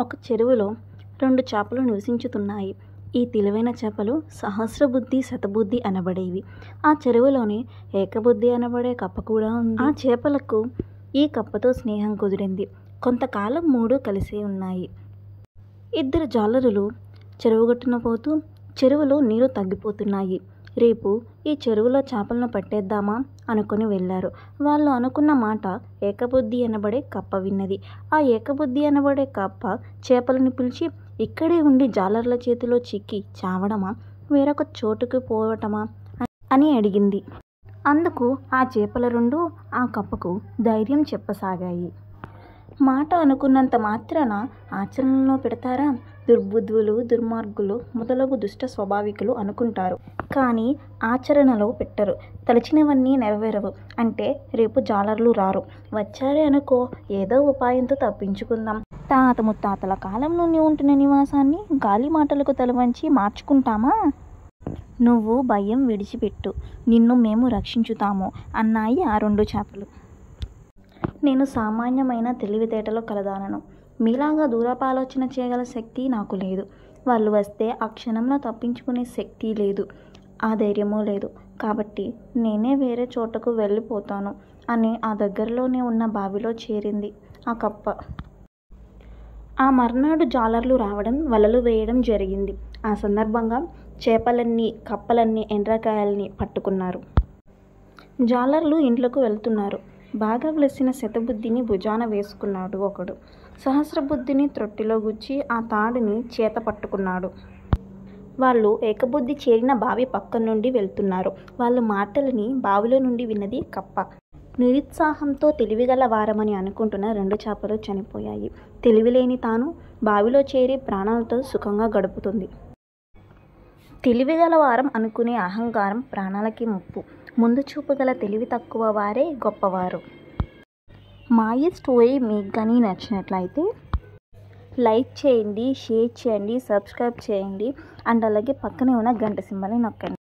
ఒక చెరువులో 2 చేపలు నివసించుతున్నాయి. ఈ తెలివైన చేపలు సహస్రబుద్ధి, శతబుద్ధి అనబడేవి. ఆ చెరువులోనే ఏకబుద్ధి అనబడే కప్ప కూడా ఉంది. ఆ చేపలకు ఈ కప్పతో స్నేహం కుదిరింది. కొంతకాలం 3 కలిసే ఉన్నాయి. 2 జాలరులు చెరువుగట్టున పోతూ చెరువులో నీరు తగ్గిపోతున్నాయి. రేపు ఈ చెరువులో చేపలను పట్టేద్దామా అనుకుని వెళ్ళారు. వాళ్ళు అనుకున్న మాట ఏకబుద్ధి అనబడే కప్ప విన్నది. ఆ ఏకబుద్ధి అనబడే కప్ప చేపలను పిలిచి, ఇక్కడే ఉండి జాలర్ల చేతిలో చిక్కి చావడమా, వేరొక చోటుకు పోవటమా అని అడిగింది. అందుకు ఆ చేపల 2 ఆ కప్పకు ధైర్యం చెప్పసాగాయి. మాట అనుకున్నంత మాత్రాన ఆచరణలో పెడతారా? దుర్బుద్ధులు, దుర్మార్గులు మొదలగు దుష్ట స్వభావికులు అనుకుంటారు, కానీ ఆచరణలో పెట్టరు. తలచినవన్నీ నెరవేరవు. అంటే రేపు జాలర్లు రారు. వచ్చారే అనుకో, ఏదో ఉపాయంతో తప్పించుకుందాం. తాత ముత్తాతల కాలం నుండి ఉంటున్న నివాసాన్ని గాలి మాటలకు తలవంచి మార్చుకుంటామా? నువ్వు భయం విడిచిపెట్టు, నిన్ను మేము రక్షించుతాము అన్నాయి ఆ 2 చేపలు. నేను సామాన్యమైన తెలివితేటలు కలదానను. మీలాగా దూరపాలోచన చేయగల శక్తి నాకు లేదు. వాళ్ళు వస్తే ఆ క్షణంలో తప్పించుకునే శక్తి లేదు, ఆ ధైర్యమూ లేదు. కాబట్టి నేనే వేరే చోటకు వెళ్ళిపోతాను అని ఆ దగ్గరలోనే ఉన్న బావిలో చేరింది ఆ కప్ప. ఆ మర్నాడు జాలర్లు రావడం, వలలు వేయడం జరిగింది. ఆ సందర్భంగా చేపలన్నీ, కప్పలన్నీ ఎండ్రకాయల్ని పట్టుకున్నారు. జాలర్లు ఇంట్లోకి వెళ్తున్నారు. బాగా వెలిసిన శతబుద్ధిని భుజాన వేసుకున్నాడు ఒకడు. సహస్రబుద్ధిని త్రొట్టిలో గుచ్చి ఆ తాడుని చేత పట్టుకున్నాడు. వాళ్ళు ఏకబుద్ధి చేరిన బావి పక్క నుండి వెళ్తున్నారు. వాళ్ళ మాటలని బావిలో నుండి విన్నది కప్ప. నిరుత్సాహంతో తెలివిగల వారమని అనుకుంటున్న 2 చేపలు చనిపోయాయి. తెలివిలేని తాను బావిలో చేరి ప్రాణాలతో సుఖంగా గడుపుతుంది. తెలివిగల వారం అనుకునే అహంకారం ప్రాణాలకి ముప్పు. ముందు చూపు గల తెలివి తక్కువ వారే గొప్పవారు. మా ఈ స్టోరీ మీకు కానీ నచ్చినట్లయితే లైక్ చేయండి, షేర్ చేయండి, సబ్స్క్రైబ్ చేయండి అండ్ అలాగే పక్కనే ఉన్న గంట సింబల్ని నొక్కండి.